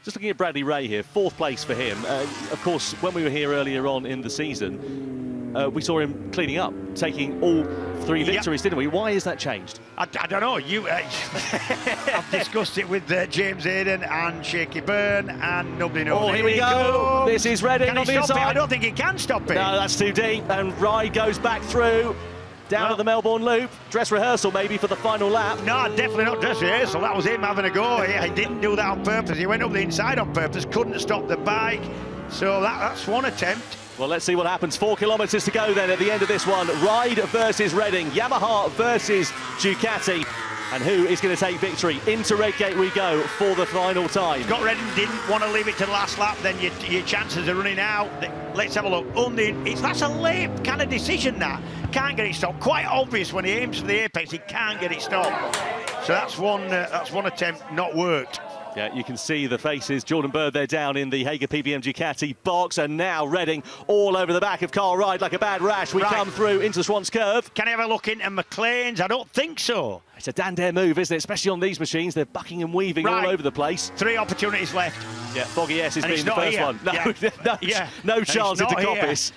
Just looking at Bradley Ray here, 4th place for him. Of course, when we were here earlier on in the season, we saw him cleaning up, taking all 3 victories, didn't we? Why has that changed? I don't know. I've discussed it with James Hayden and Shaky Byrne, and nobody knows. Oh, here we go. This is Redding on the inside. I don't think he can stop it. No, that's too deep. And Ryde goes back through. Down at the Melbourne Loop. Dress rehearsal maybe for the final lap. No, definitely not dress rehearsal. That was him having a go. He didn't do that on purpose. He went up the inside on purpose, couldn't stop the bike. So that's one attempt. Well, let's see what happens. 4 kilometres to go then at the end of this one. Ryde versus Redding. Yamaha versus Ducati. And who is going to take victory? Into Redgate we go for the final time. Scott Redding didn't want to leave it to the last lap, then your chances are running out. Let's have a look. That's a late kind of decision, that. Can't get it stopped. Quite obvious when he aims for the apex, he can't get it stopped. So that's one attempt not worked. Yeah, you can see the faces. Jordan Bird there down in the Hager PBM Ducati box, and now Redding all over the back of Kyle Ryde like a bad rash. We come through into Swans Curve. Can I have a look into McLean's? I don't think so. It's a damn dare move, isn't it? Especially on these machines. They're bucking and weaving all over the place. 3 opportunities left. Yeah, Foggy S is being the first one. No chance into Coppice.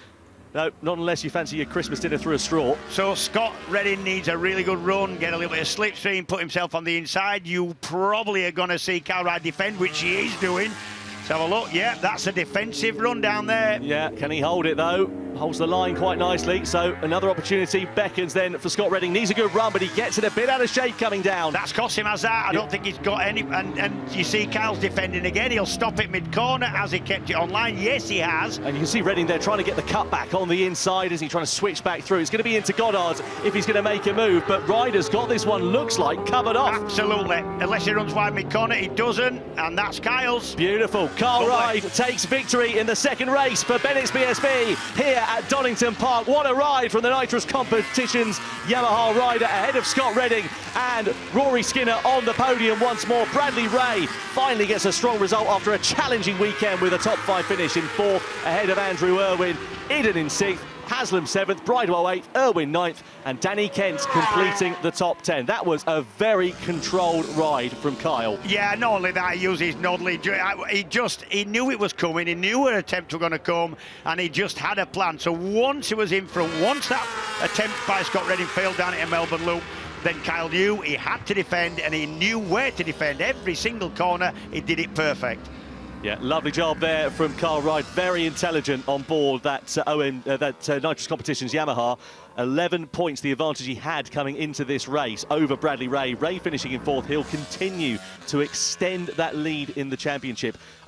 No, not unless you fancy your Christmas dinner through a straw. So Scott Redding needs a really good run, get a little bit of slipstream, put himself on the inside. You probably are going to see Kyle Ryde defend, which he is doing. Let's have a look. Yeah, that's a defensive run down there. Yeah, can he hold it though? Holds the line quite nicely. So another opportunity beckons then for Scott Redding. Needs a good run, but he gets it a bit out of shape coming down. That's cost him as that. I don't think he's got any. And you see Kyle's defending again. He'll stop it mid-corner. Has he kept it online? Yes, he has. And you can see Redding there trying to get the cut back on the inside as he's trying to switch back through. It's going to be into Goddard if he's going to make a move. But Ryder's got this one, looks like, covered off. Absolutely. Unless he runs wide mid-corner, he doesn't. And that's Kyle's. Beautiful. Kyle Ryde takes victory in the second race for Bennetts BSB here at Donington Park. What a ride from the Nitrous Competitions Yamaha rider ahead of Scott Redding and Rory Skinner on the podium once more. Bradley Ray finally gets a strong result after a challenging weekend with a top 5 finish in 4th ahead of Andrew Irwin. Eden in 6th, Haslam 7th, Bridewell 8th, Irwin 9th, and Danny Kent completing the top 10. That was a very controlled ride from Kyle. Yeah, not only that, he used his noddle. He knew it was coming, he knew an attempt was going to come, and he just had a plan. So once he was in front, once that attempt by Scott Redding failed down at Melbourne Loop, then Kyle knew he had to defend, and he knew where to defend. Every single corner, he did it perfect. Yeah, lovely job there from Kyle Ryde. Very intelligent on board that Nitrous Competitions Yamaha. 11 points the advantage he had coming into this race over Bradley Ray. Ray finishing in 4th. He'll continue to extend that lead in the championship.